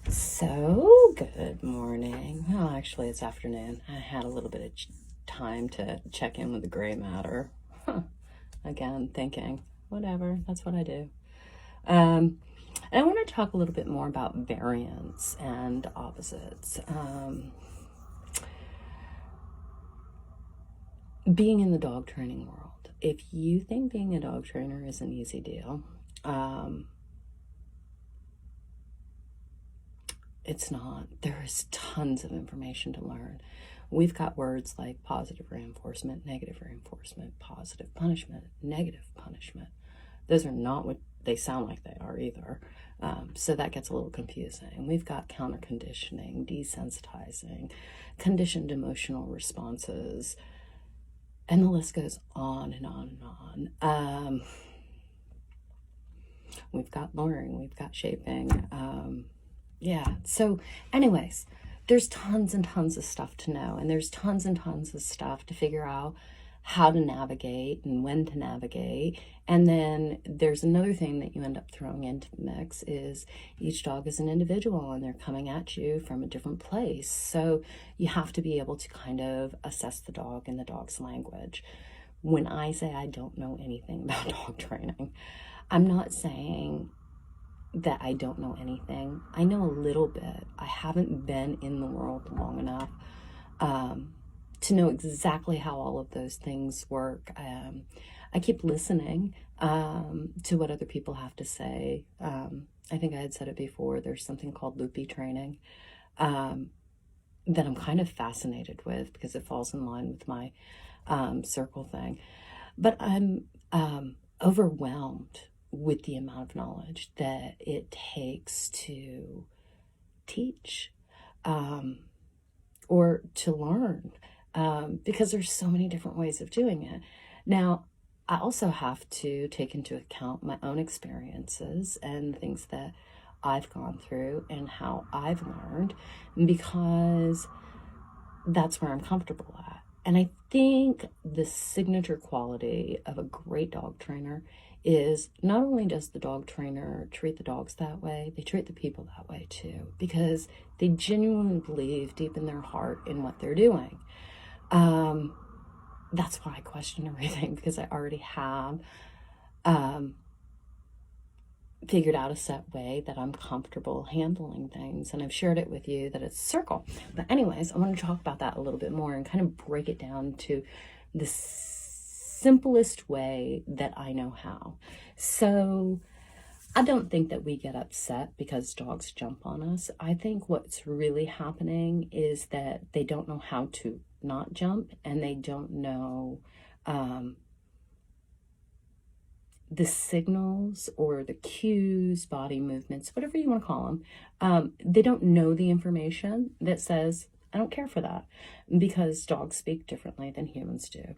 So, good morning. Well, actually, it's afternoon. I had a little bit of time to check in with the gray matter. Again, thinking, whatever, that's what I do. And I want to talk a little bit more about variance and opposites. Being in the dog training world, if you think being a dog trainer is an easy deal, it's not. There is tons of information to learn. We've got words like positive reinforcement, negative reinforcement, positive punishment, negative punishment. Those are not what they sound like they are either. So that gets a little confusing. We've got counter conditioning, desensitizing, conditioned emotional responses, and the list goes on and on and on. We've got luring, we've got shaping. So anyways, there's tons and tons of stuff to know, and there's tons and tons of stuff to figure out how to navigate and when to navigate. And then there's another thing that you end up throwing into the mix is each dog is an individual and they're coming at you from a different place. So you have to be able to kind of assess the dog and the dog's language. When I say I don't know anything about dog training, I'm not saying that I don't know anything. I know a little bit. I haven't been in the world long enough to know exactly how all of those things work. I keep listening to what other people have to say. I think I had said it before. There's something called loopy training that I'm kind of fascinated with because it falls in line with my circle thing. But I'm overwhelmed with the amount of knowledge that it takes to teach or to learn because there's so many different ways of doing it. Now, I also have to take into account my own experiences and things that I've gone through and how I've learned because that's where I'm comfortable at. And I think the signature quality of a great dog trainer is not only does the dog trainer treat the dogs that way, they treat the people that way too, because they genuinely believe deep in their heart in what they're doing. That's why I question everything, because I already have figured out a set way that I'm comfortable handling things, and I've shared it with you that it's a circle. But anyways, I want to talk about that a little bit more and kind of break it down to the simplest way that I know how. So I don't think that we get upset because dogs jump on us. I think what's really happening is that they don't know how to not jump, and they don't know the signals or the cues, body movements, whatever you want to call them. They don't know the information that says, I don't care for that, because dogs speak differently than humans do.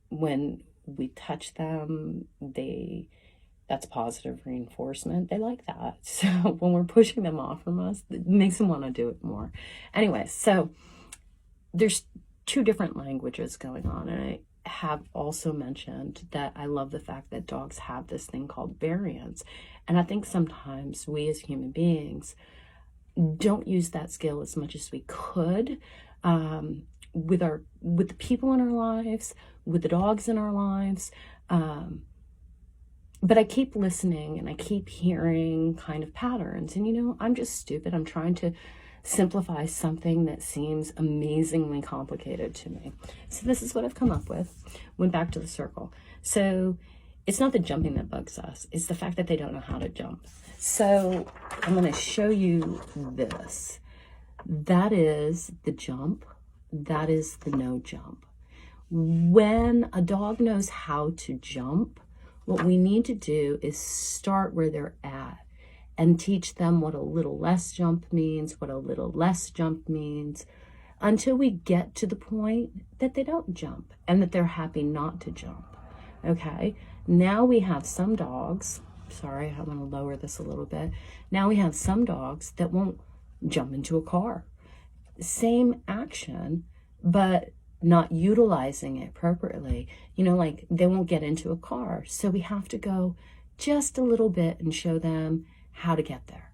When we touch them, that's positive reinforcement. They like that. So when we're pushing them off from us, it makes them want to do it more. Anyway, so there's two different languages going on, and I have also mentioned that I love the fact that dogs have this thing called variance. And I think sometimes we as human beings don't use that skill as much as we could with the people in our lives, with the dogs in our lives. But I keep listening and I keep hearing kind of patterns. And I'm just stupid. I'm trying to simplify something that seems amazingly complicated to me. So this is what I've come up with. Went back to the circle. So it's not the jumping that bugs us. It's the fact that they don't know how to jump. So I'm going to show you this. That is the jump. That is the no jump. When a dog knows how to jump, what we need to do is start where they're at and teach them what a little less jump means, what a little less jump means, until we get to the point that they don't jump and that they're happy not to jump. Okay, now we have some dogs, sorry, I want to lower this a little bit. Now we have some dogs that won't jump into a car. Same action, but not utilizing it appropriately. Like they won't get into a car. So we have to go just a little bit and show them how to get there.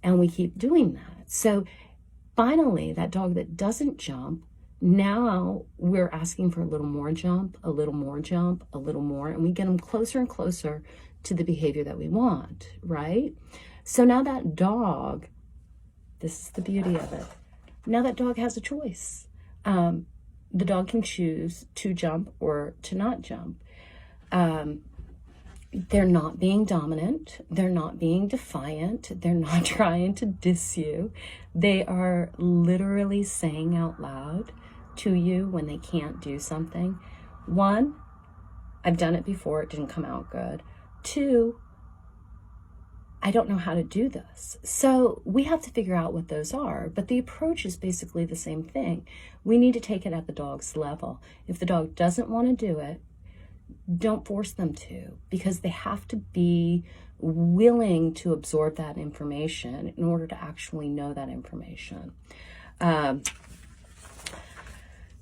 And we keep doing that. So finally, that dog that doesn't jump, now we're asking for a little more jump, a little more jump, a little more, and we get them closer and closer to the behavior that we want, right? So now that dog, this is the beauty of it, now that dog has a choice. The dog can choose to jump or to not jump. They're not being dominant. They're not being defiant. They're not trying to diss you. They are literally saying out loud to you when they can't do something. One, I've done it before. It didn't come out good. Two, I don't know how to do this. So we have to figure out what those are. But the approach is basically the same thing. We need to take it at the dog's level. If the dog doesn't want to do it, don't force them to, because they have to be willing to absorb that information in order to actually know that information.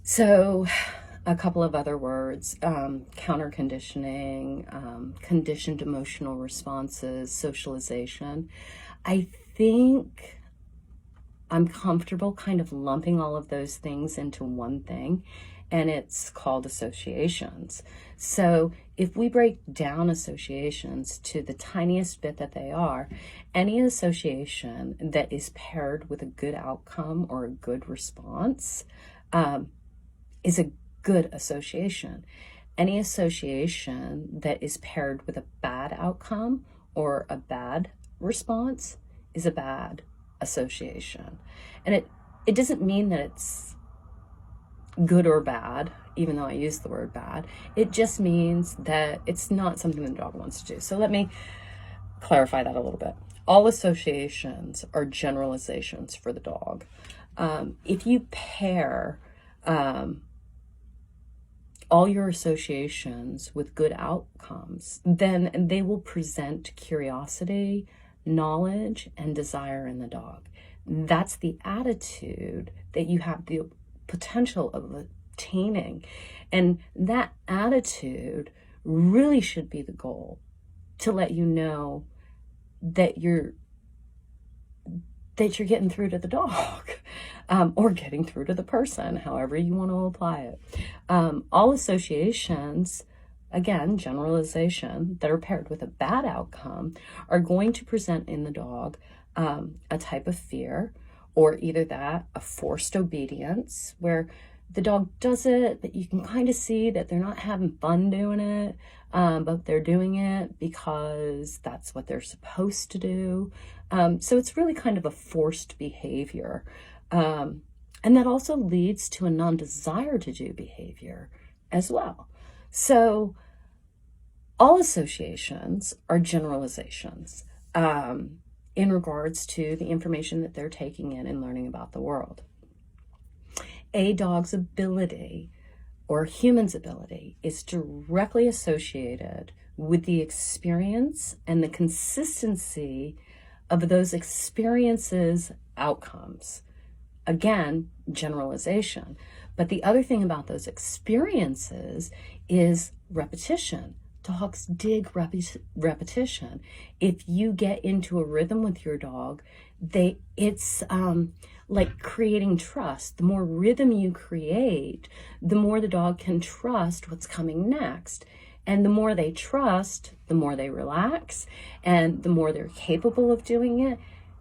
So a couple of other words, counter conditioning, conditioned emotional responses, socialization. I think I'm comfortable kind of lumping all of those things into one thing, and it's called associations. So if we break down associations to the tiniest bit that they are, any association that is paired with a good outcome or a good response is a good association. Any association that is paired with a bad outcome or a bad response is a bad association. And it doesn't mean that it's good or bad, even though I use the word bad. It just means that it's not something the dog wants to do. So let me clarify that a little bit. All associations are generalizations for the dog. If you pair all your associations with good outcomes, then they will present curiosity, knowledge, and desire in the dog. That's the attitude that you have the potential of attaining. And that attitude really should be the goal, to let you know that you're getting through to the dog, or getting through to the person, however you want to apply it. All associations, again, generalization, that are paired with a bad outcome are going to present in the dog a type of fear, or either that, a forced obedience, where the dog does it, but you can kind of see that they're not having fun doing it, but they're doing it because that's what they're supposed to do. So it's really kind of a forced behavior. And that also leads to a non-desire to do behavior as well. So all associations are generalizations in regards to the information that they're taking in and learning about the world. A dog's ability, or a human's ability, is directly associated with the experience and the consistency of those experiences' outcomes. Again, generalization. But the other thing about those experiences is repetition. Dogs dig repetition. If you get into a rhythm with your dog, it's like creating trust. The more rhythm you create, the more the dog can trust what's coming next. And the more they trust, the more they relax, and the more they're capable of doing it.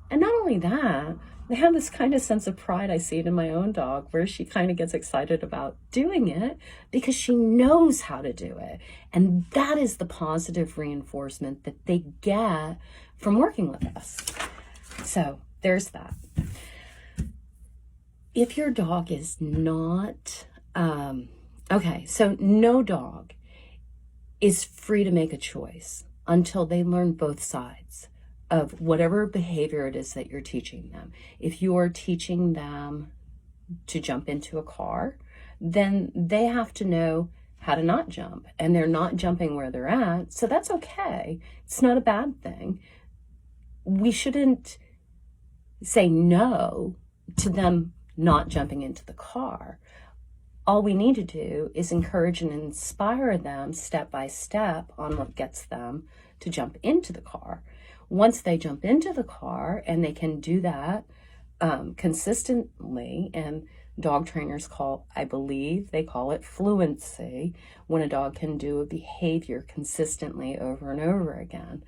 And not only that, they have this kind of sense of pride. I see it in my own dog, where she kind of gets excited about doing it because she knows how to do it. And that is the positive reinforcement that they get from working with us. So there's that. If your dog is not, so no dog is free to make a choice until they learn both sides of whatever behavior it is that you're teaching them. If you are teaching them to jump into a car, then they have to know how to not jump, and they're not jumping where they're at. So that's okay. It's not a bad thing. We shouldn't say no to them not jumping into the car. All we need to do is encourage and inspire them step by step on what gets them to jump into the car. once they jump into the car and they can do that consistently, and dog trainers I believe they call it fluency, when a dog can do a behavior consistently over and over again.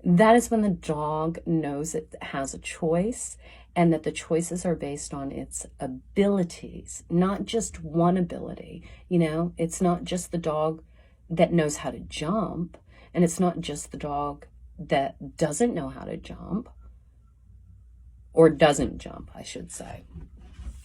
That is when the dog knows it has a choice, and that the choices are based on its abilities, not just one ability. It's not just the dog that knows how to jump, and it's not just the dog that doesn't know how to jump, or doesn't jump, I should say.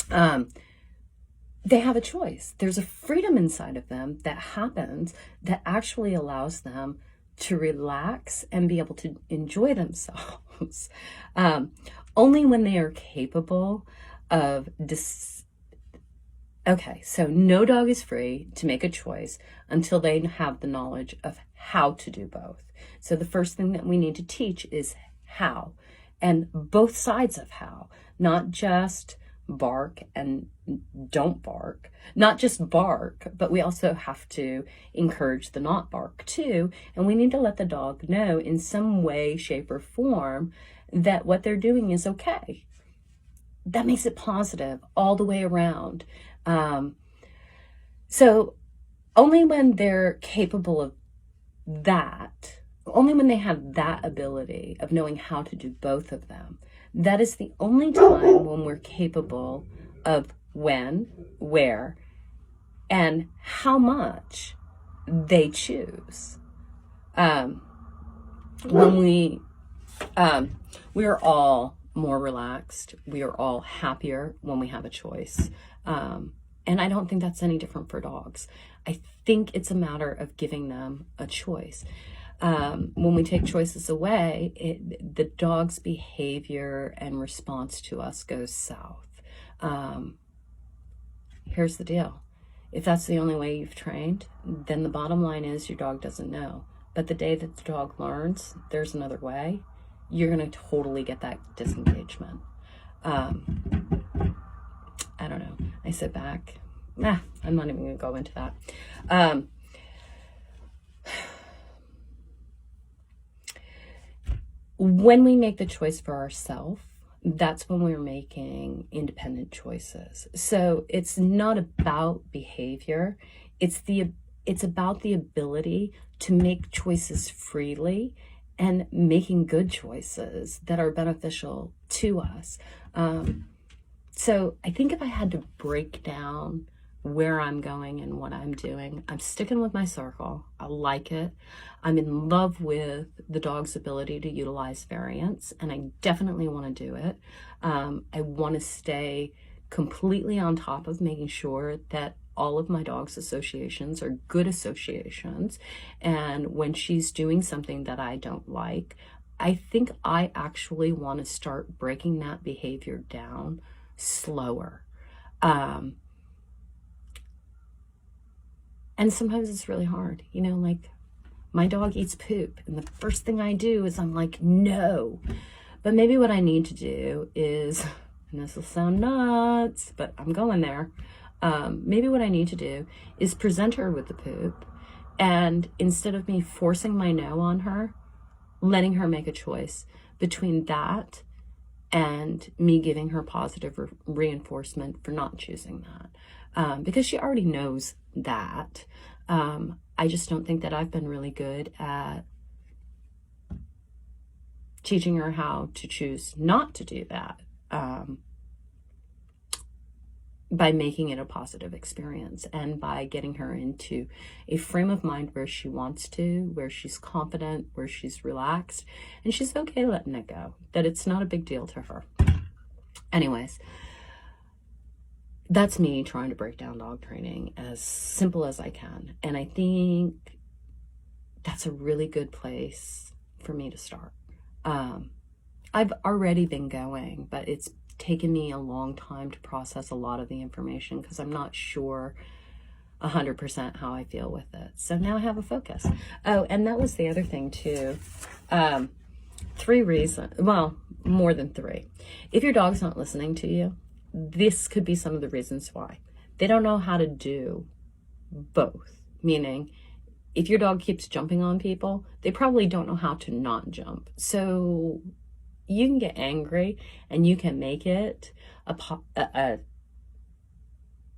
They have a choice. There's a freedom inside of them that happens that actually allows them to relax and be able to enjoy themselves. Only when they are capable of Okay, so no dog is free to make a choice until they have the knowledge of how to do both. So the first thing that we need to teach is how, and both sides of how, not just bark and don't bark, not just bark, but we also have to encourage the not bark too. And we need to let the dog know in some way, shape, or form that what they're doing is okay. That makes it positive all the way around. So only when they're capable of that, only when they have that ability of knowing how to do both of them, that is the only time when we're capable of when, where, and how much they choose. When we are all more relaxed, we are all happier when we have a choice. And I don't think that's any different for dogs. I think it's a matter of giving them a choice. When we take choices away, the dog's behavior and response to us goes south. Here's the deal. If that's the only way you've trained, then the bottom line is your dog doesn't know. But the day that the dog learns there's another way, you're going to totally get that disengagement. I don't know. I sit back. I'm not even going to go into that. When we make the choice for ourselves, that's when we're making independent choices. So it's not about behavior. It's about the ability to make choices freely and making good choices that are beneficial to us. So I think if I had to break down where I'm going and what I'm doing, I'm sticking with my circle. I like it. I'm in love with the dog's ability to utilize variance, and I definitely want to do it. I want to stay completely on top of making sure that all of my dog's associations are good associations. And when she's doing something that I don't like, I think I actually want to start breaking that behavior down slower. And sometimes it's really hard, like my dog eats poop and the first thing I do is I'm like, no. But maybe what I need to do is, and this will sound nuts, but I'm going there. Maybe what I need to do is present her with the poop, and instead of me forcing my no on her, letting her make a choice between that and me giving her positive reinforcement for not choosing that. Because she already knows that. I just don't think that I've been really good at teaching her how to choose not to do that. By making it a positive experience and by getting her into a frame of mind where she wants to, where she's confident, where she's relaxed, and she's okay letting it go, that it's not a big deal to her. Anyways, that's me trying to break down dog training as simple as I can. And I think that's a really good place for me to start. I've already been going, but it's taken me a long time to process a lot of the information because I'm not sure 100% how I feel with it. So now I have a focus. Oh, and that was the other thing too. 3 reasons, well, more than 3. If your dog's not listening to you, this could be some of the reasons why. They don't know how to do both, meaning if your dog keeps jumping on people, they probably don't know how to not jump. So you can get angry and you can make it a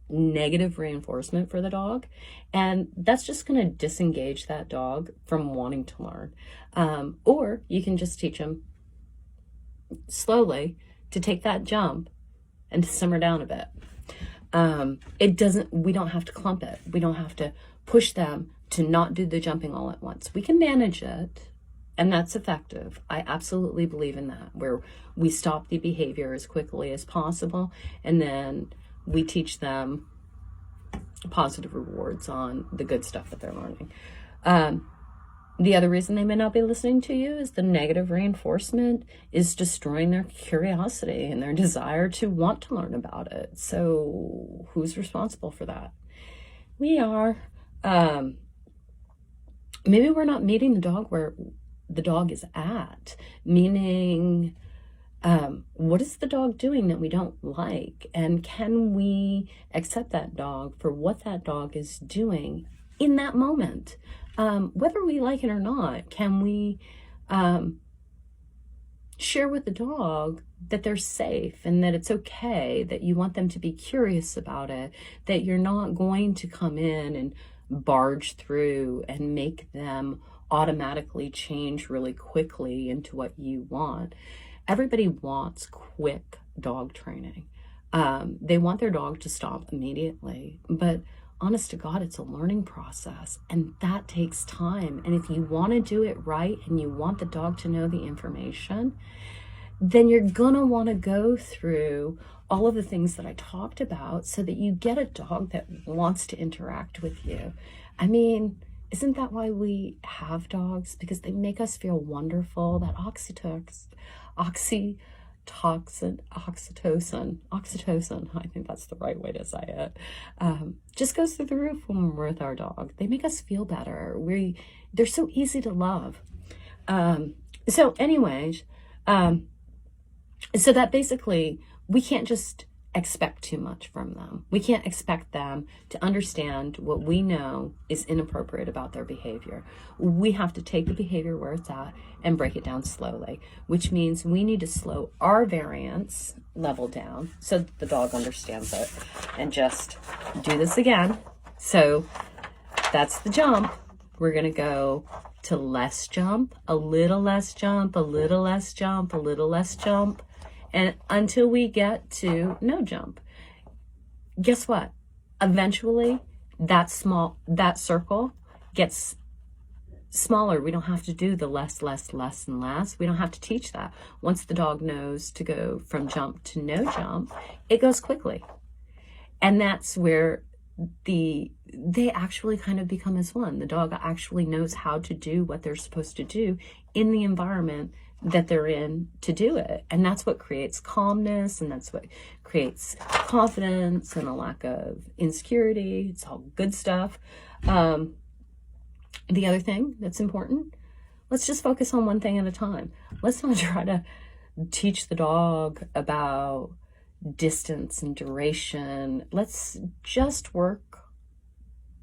negative reinforcement for the dog, and that's just going to disengage that dog from wanting to learn. Or you can just teach them slowly to take that jump and to simmer down a bit. We don't have to clump it. We don't have to push them to not do the jumping all at once. We can manage it, and that's effective. I absolutely believe in that, where we stop the behavior as quickly as possible, and then we teach them positive rewards on the good stuff that they're learning. The other reason they may not be listening to you is the negative reinforcement is destroying their curiosity and their desire to want to learn about it. So who's responsible for that? We are. Maybe we're not meeting the dog where the dog is at, meaning what is the dog doing that we don't like? And can we accept that dog for what that dog is doing in that moment? Whether we like it or not, can we share with the dog that they're safe and that it's okay, that you want them to be curious about it, that you're not going to come in and barge through and make them automatically change really quickly into what you want. Everybody wants quick dog training. They want their dog to stop immediately, but honest to God, it's a learning process, and that takes time. And if you want to do it right and you want the dog to know the information, then you're gonna want to go through all of the things that I talked about so that you get a dog that wants to interact with you. I mean, isn't that why we have dogs? Because they make us feel wonderful. That oxytocin, I think that's the right way to say it, just goes through the roof when we're with our dog. They make us feel better. They're so easy to love. So anyways, so that basically we can't just expect too much from them. We can't expect them to understand what we know is inappropriate about their behavior. We have to take the behavior where it's at and break it down slowly, which means we need to slow our variance level down so that the dog understands it. And just do this again. So that's the jump. We're going to go to less jump, a little less jump, a little less jump, a little less jump, and until we get to no jump. Guess what? Eventually, that circle gets smaller. We don't have to do the less, and less. We don't have to teach that. Once the dog knows to go from jump to no jump, it goes quickly. And that's where they actually kind of become as one. The dog actually knows how to do what they're supposed to do in the environment that they're in to do it. And that's what creates calmness, and that's what creates confidence and a lack of insecurity. It's all good stuff. The other thing that's important, let's just focus on one thing at a time. Let's not try to teach the dog about distance and duration. Let's just work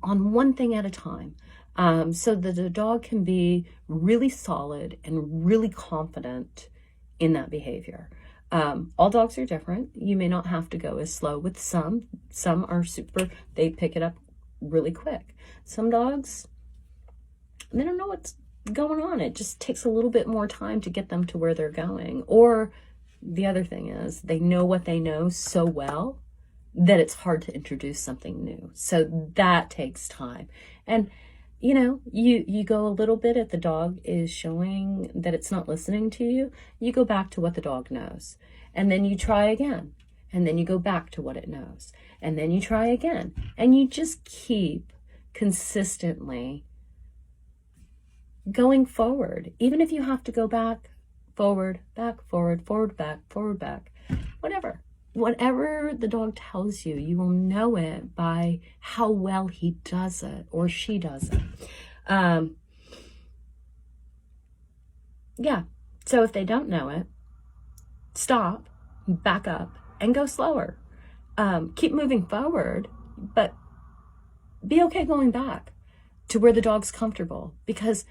on one thing at a time. So that the dog can be really solid and really confident in that behavior. All dogs are different. You may not have to go as slow with some. Some are they pick it up really quick. Some dogs, they don't know what's going on. It just takes a little bit more time to get them to where they're going. Or the other thing is they know what they know so well that it's hard to introduce something new. So that takes time. And you go a little bit if the dog is showing that it's not listening to you, you go back to what the dog knows. And then you try again. And then you go back to what it knows. And then you try again. And you just keep consistently going forward. Even if you have to go back, forward, forward, back, whatever. Whatever the dog tells you, you will know it by how well he does it or she does it. Yeah. So if they don't know it, stop, back up, and go slower. Keep moving forward, but be okay going back. to where the dog's comfortable, because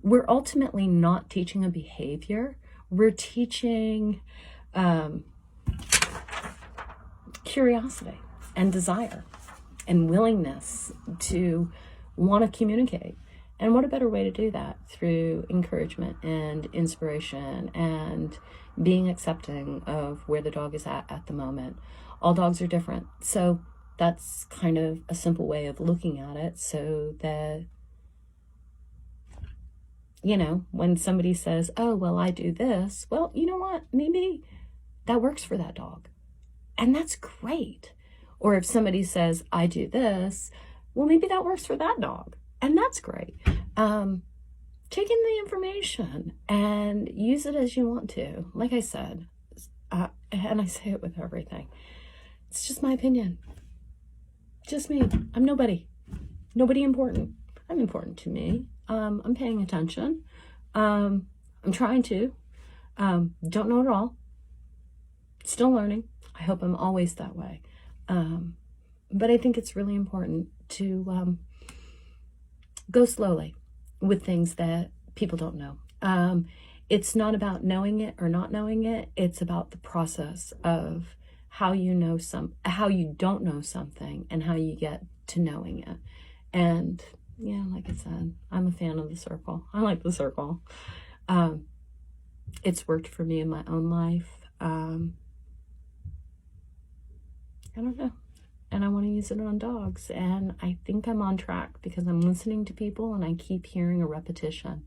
we're ultimately not teaching a behavior. We're teaching curiosity and desire and willingness to want to communicate. And what a better way to do that through encouragement and inspiration and being accepting of where the dog is at the moment. All dogs are different. So that's kind of a simple way of looking at it, so that, you know, when somebody says, oh, well, I do this, well, you know what? Maybe that works for that dog. And that's great. Or if somebody says, I do this, well, maybe that works for that dog. And that's great. Take in the information and use it as you want to. Like I said, and I say it with everything, it's just my opinion. Just me. I'm nobody. Nobody important. I'm important to me. I'm paying attention. I'm trying to. Don't know it all. Still learning. I hope I'm always that way. But I think it's really important to go slowly with things that people don't know. It's not about knowing it or not knowing it. It's about the process of how you know how you don't know something and how you get to knowing it. And yeah, like I said, I'm a fan of the circle. I like the circle. It's worked for me in my own life. I don't know. And I want to use it on dogs. And I think I'm on track because I'm listening to people and I keep hearing a repetition.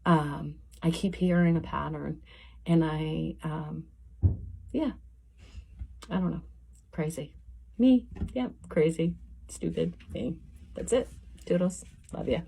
I keep hearing a pattern. And yeah, I don't know. Crazy. Me. Yeah, crazy. Stupid. Me. That's it. Doodles. Love ya.